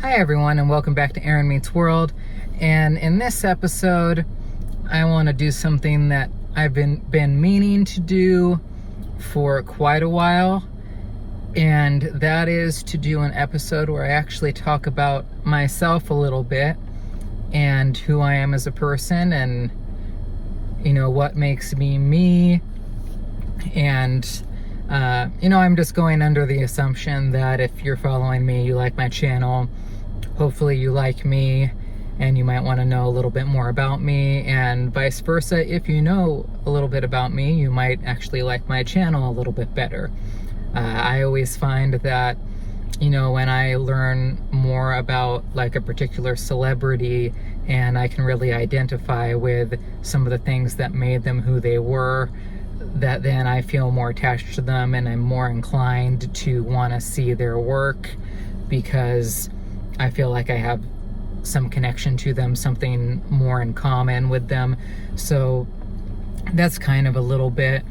Hi everyone, and welcome back to Aaron Meets World. And in this episode, I want to do something that I've been meaning to do for quite a while, and that is to do an episode where I actually talk about myself a little bit and who I am as a person, and what makes me me. And I'm just going under the assumption that if you're following me, you like my channel. Hopefully you like me, and you might want to know a little bit more about me, and vice versa. If you know a little bit about me, you might actually like my channel a little bit better. I always find that, when I learn more about like a particular celebrity and I can really identify with some of the things that made them who they were, that then I feel more attached to them and I'm more inclined to want to see their work, because I feel like I have some connection to them, something more in common with them. So that's kind of a little bit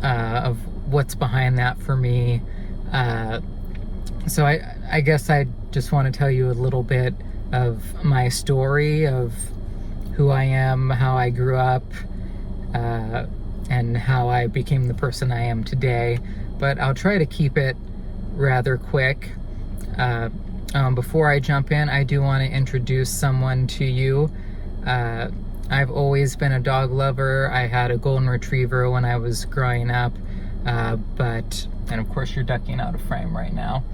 of what's behind that for me. So I guess I just want to tell you a little bit of my story, of who I am, how I grew up, and how I became the person I am today. But I'll try to keep it rather quick. Before I jump in, I do want to introduce someone to you. I've always been a dog lover. I had a golden retriever when I was growing up, and of course you're ducking out of frame right now.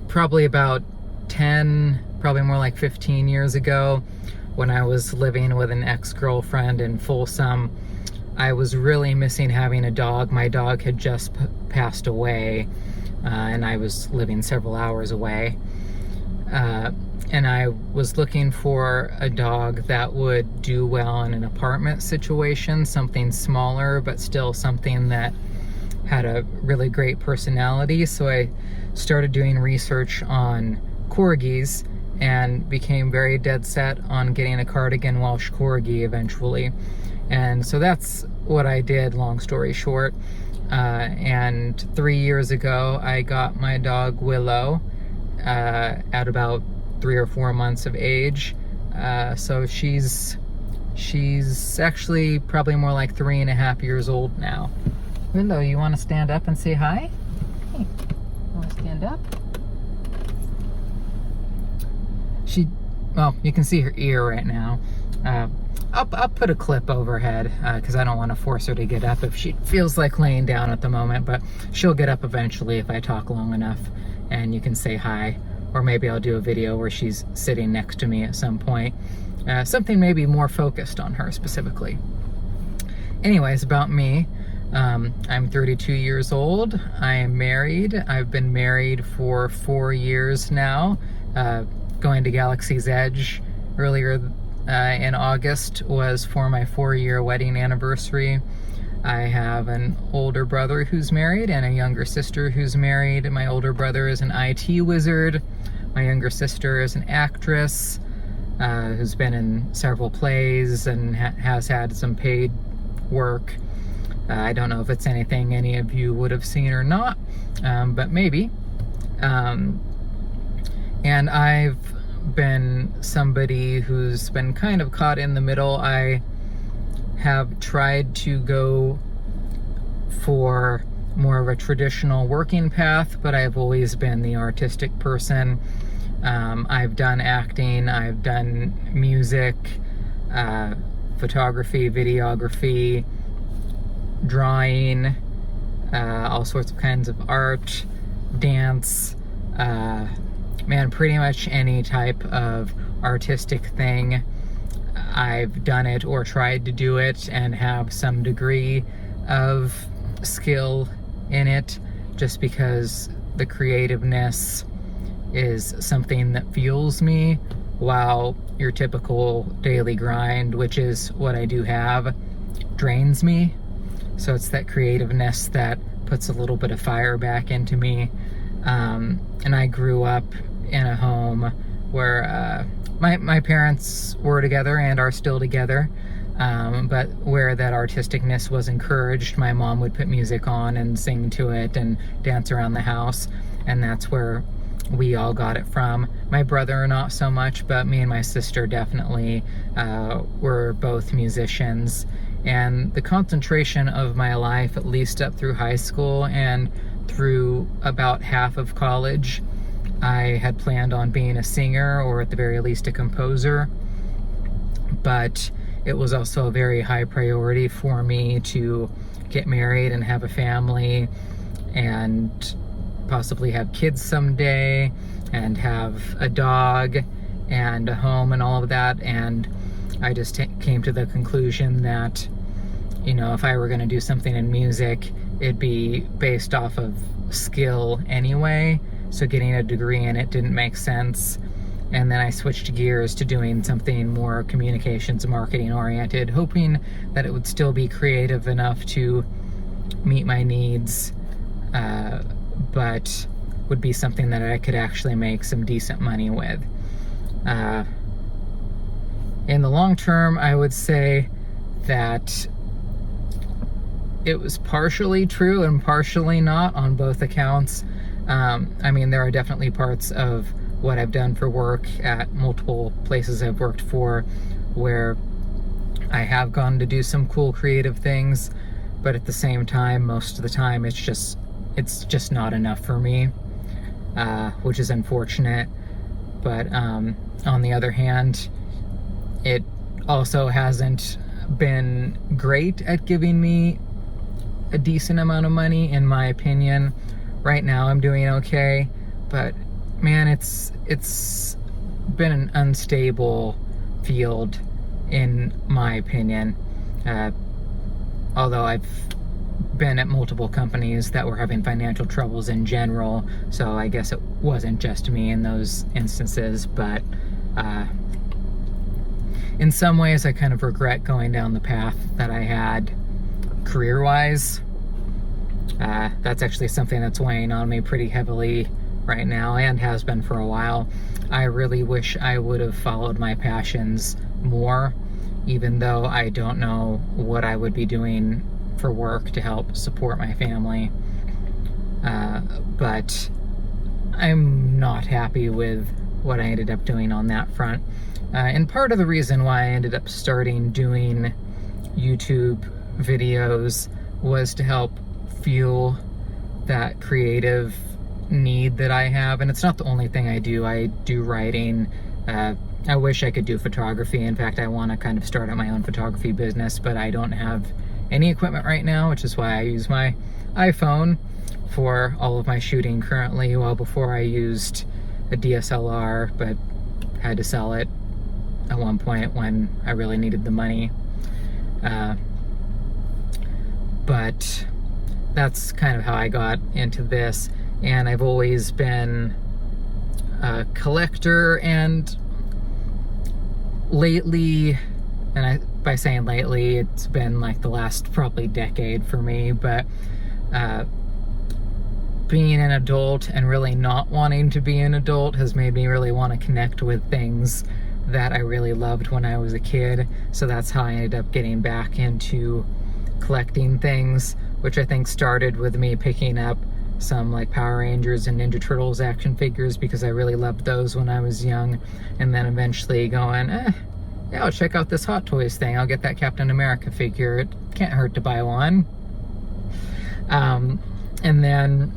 Probably about 10, probably more like 15 years ago, when I was living with an ex-girlfriend in Folsom, I was really missing having a dog. My dog had just passed away, and I was living several hours away. And I was looking for a dog that would do well in an apartment situation, something smaller, but still something that had a really great personality. So I started doing research on corgis and became very dead set on getting a Cardigan Welsh Corgi eventually. And so that's what I did, long story short. And 3 years ago, I got my dog Willow at about 3 or 4 months of age. So she's actually probably more like 3.5 years old now. Willow, you want to stand up and say hi? Hey, you want to stand up? Well, you can see her ear right now. I'll put a clip overhead because I don't want to force her to get up if she feels like laying down at the moment, but she'll get up eventually if I talk long enough, and you can say hi. Or maybe I'll do a video where she's sitting next to me at some point. Something maybe more focused on her specifically. Anyways, about me. I'm 32 years old. I am married. I've been married for 4 years now. Going to Galaxy's Edge earlier in August was for my 4-year wedding anniversary. I have an older brother who's married and a younger sister who's married. My older brother is an IT wizard. My younger sister is an actress who's been in several plays and has had some paid work. I don't know if it's anything any of you would have seen or not, but maybe. And I've been somebody who's been kind of caught in the middle. I have tried to go for more of a traditional working path, but I've always been the artistic person. I've done acting, I've done music, photography, videography, drawing, all sorts of kinds of art, dance, pretty much any type of artistic thing. I've done it or tried to do it and have some degree of skill in it, just because the creativeness is something that fuels me, while your typical daily grind, which is what I do have, drains me. So it's that creativeness that puts a little bit of fire back into me. And I grew up in a home where my parents were together and are still together, but where that artisticness was encouraged. My mom would put music on and sing to it and dance around the house. and that's where we all got it from. My brother not so much, but me and my sister definitely were both musicians. And the concentration of my life, at least up through high school and through about half of college, I had planned on being a singer, or at the very least a composer. But it was also a very high priority for me to get married and have a family and possibly have kids someday and have a dog and a home and all of that. And I just came to the conclusion that, you know, if I were going to do something in music, it'd be based off of skill anyway. So getting a degree in it didn't make sense. And then I switched gears to doing something more communications marketing oriented, hoping that it would still be creative enough to meet my needs, but would be something that I could actually make some decent money with. In the long term, I would say that it was partially true and partially not on both accounts. I mean, there are definitely parts of what I've done for work at multiple places I've worked for where I have gone to do some cool creative things, but at the same time, most of the time it's just not enough for me, which is unfortunate. But on the other hand, it also hasn't been great at giving me a decent amount of money, in my opinion. Right now I'm doing okay, but man, it's been an unstable field, in my opinion. Although I've been at multiple companies that were having financial troubles in general, so I guess it wasn't just me in those instances, but in some ways I kind of regret going down the path that I had career-wise. That's actually something that's weighing on me pretty heavily right now, and has been for a while. I really wish I would have followed my passions more, even though I don't know what I would be doing for work to help support my family. But I'm not happy with what I ended up doing on that front. And part of the reason why I ended up starting doing YouTube videos was to help fuel that creative need that I have. And it's not the only thing I do. I do writing. I wish I could do photography. In fact, I want to kind of start up my own photography business, but I don't have any equipment right now, which is why I use my iPhone for all of my shooting currently, while before I used a DSLR, but had to sell it at one point when I really needed the money. But that's kind of how I got into this. And I've always been a collector, and lately, and by saying lately, it's been like the last probably decade for me, but being an adult and really not wanting to be an adult has made me really want to connect with things that I really loved when I was a kid. So that's how I ended up getting back into collecting things, which I think started with me picking up some like Power Rangers and Ninja Turtles action figures because I really loved those when I was young, and then eventually going, yeah, I'll check out this Hot Toys thing. I'll get that Captain America figure. It can't hurt to buy one. And then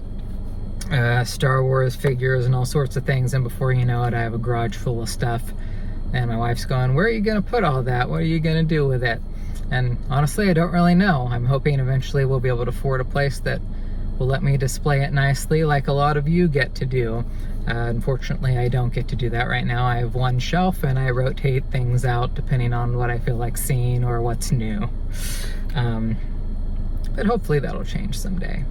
Star Wars figures and all sorts of things, and before you know it, I have a garage full of stuff, and my wife's going, where are you gonna put all that? What are you gonna do with it? And honestly, I don't really know. I'm hoping eventually we'll be able to afford a place that will let me display it nicely like a lot of you get to do. Unfortunately, I don't get to do that right now. I have one shelf and I rotate things out depending on what I feel like seeing or what's new. But hopefully that'll change someday.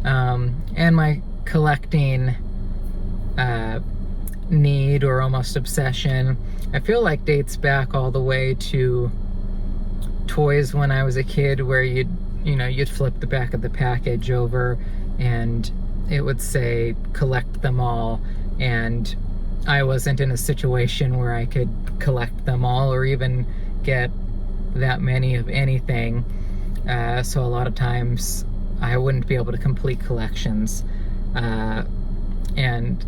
And my collecting need, or almost obsession, I feel like dates back all the way to toys when I was a kid, where you'd flip the back of the package over and it would say collect them all, and I wasn't in a situation where I could collect them all or even get that many of anything, so a lot of times I wouldn't be able to complete collections, and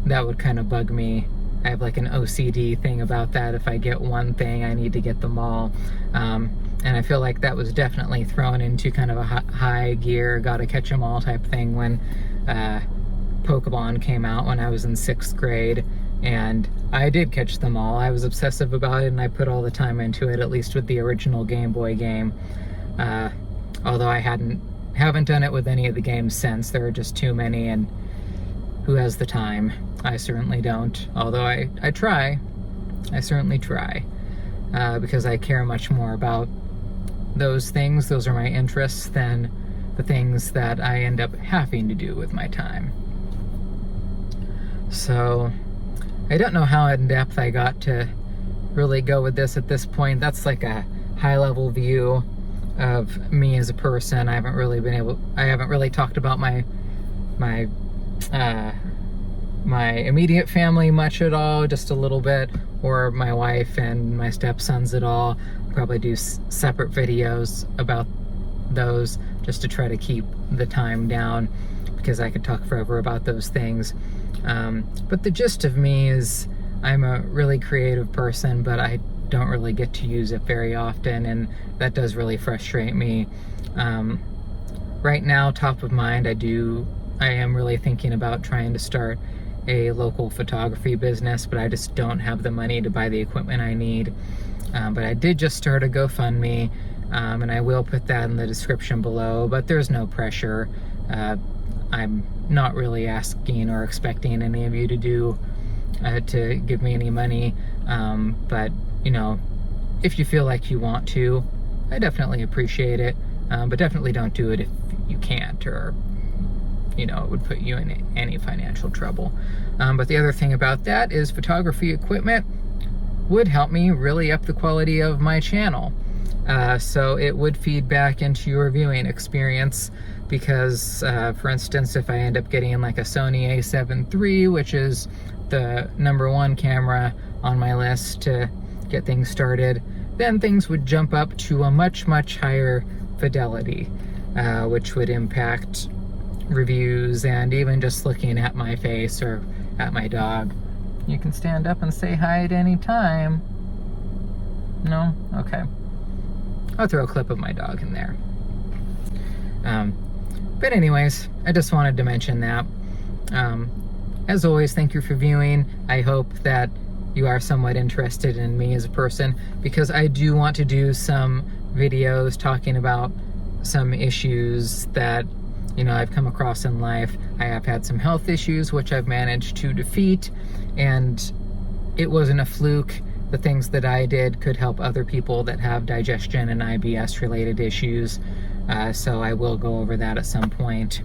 that would kind of bug me. I have like an OCD thing about that. If I get one thing, I need to get them all. And I feel like that was definitely thrown into kind of a high gear, gotta catch them all type thing when Pokemon came out when I was in 6th grade. And I did catch them all. I was obsessive about it, and I put all the time into it, at least with the original Game Boy game. Although I haven't done it with any of the games since. There are just too many, and who has the time? I certainly don't. Although I try. I certainly try. Because I care much more about those things. Those are my interests than the things that I end up having to do with my time. So I don't know how in depth I got to really go with this at this point. That's like a high level view of me as a person. I haven't really talked about my immediate family much at all, just a little bit, or my wife and my stepsons at all. I'll probably do separate videos about those just to try to keep the time down, because I could talk forever about those things. But the gist of me is I'm a really creative person, but I don't really get to use it very often, and that does really frustrate me. Right now, top of mind, I am really thinking about trying to start a local photography business, but I just don't have the money to buy the equipment I need. But I did just start a GoFundMe, and I will put that in the description below, but there's no pressure. I'm not really asking or expecting any of you to give me any money, but you know, if you feel like you want to, I definitely appreciate it, but definitely don't do it if you can't, or you know, it would put you in any financial trouble. But the other thing about that is photography equipment would help me really up the quality of my channel. So it would feed back into your viewing experience, because for instance, if I end up getting like a Sony a7 III, which is the #1 camera on my list to get things started, then things would jump up to a much, much higher fidelity, which would impact reviews and even just looking at my face or at my dog. You can stand up and say hi at any time. No? Okay. I'll throw a clip of my dog in there. But anyways, I just wanted to mention that. As always, thank you for viewing. I hope that you are somewhat interested in me as a person, because I do want to do some videos talking about some issues that, you know, I've come across in life. I have had some health issues which I've managed to defeat, and it wasn't a fluke. The things that I did could help other people that have digestion and IBS related issues. So I will go over that at some point.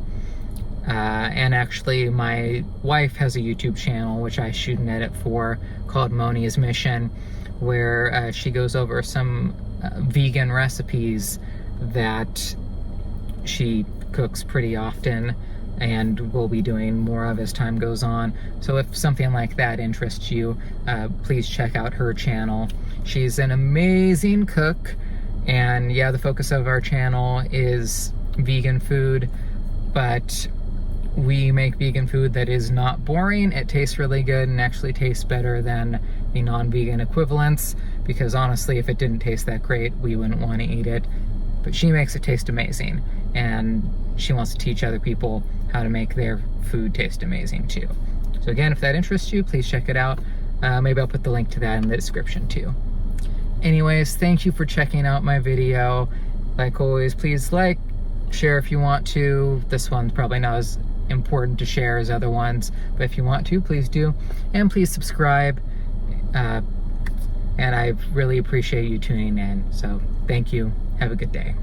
And actually, my wife has a YouTube channel, which I shoot and edit for, called Moni's Mission, where she goes over some vegan recipes that she cooks pretty often, and we'll be doing more of as time goes on. So if something like that interests you, please check out her channel. She's an amazing cook, and yeah, the focus of our channel is vegan food, but we make vegan food that is not boring. It tastes really good and actually tastes better than the non-vegan equivalents, because honestly, if it didn't taste that great, we wouldn't want to eat it. But she makes it taste amazing, and she wants to teach other people how to make their food taste amazing too. So again, if that interests you, please check it out. Maybe I'll put the link to that in the description too. Anyways, thank you for checking out my video. Like always, please like, share if you want to. This one's probably not as important to share as other ones, but if you want to, please do. And please subscribe. And I really appreciate you tuning in. So thank you. Have a good day.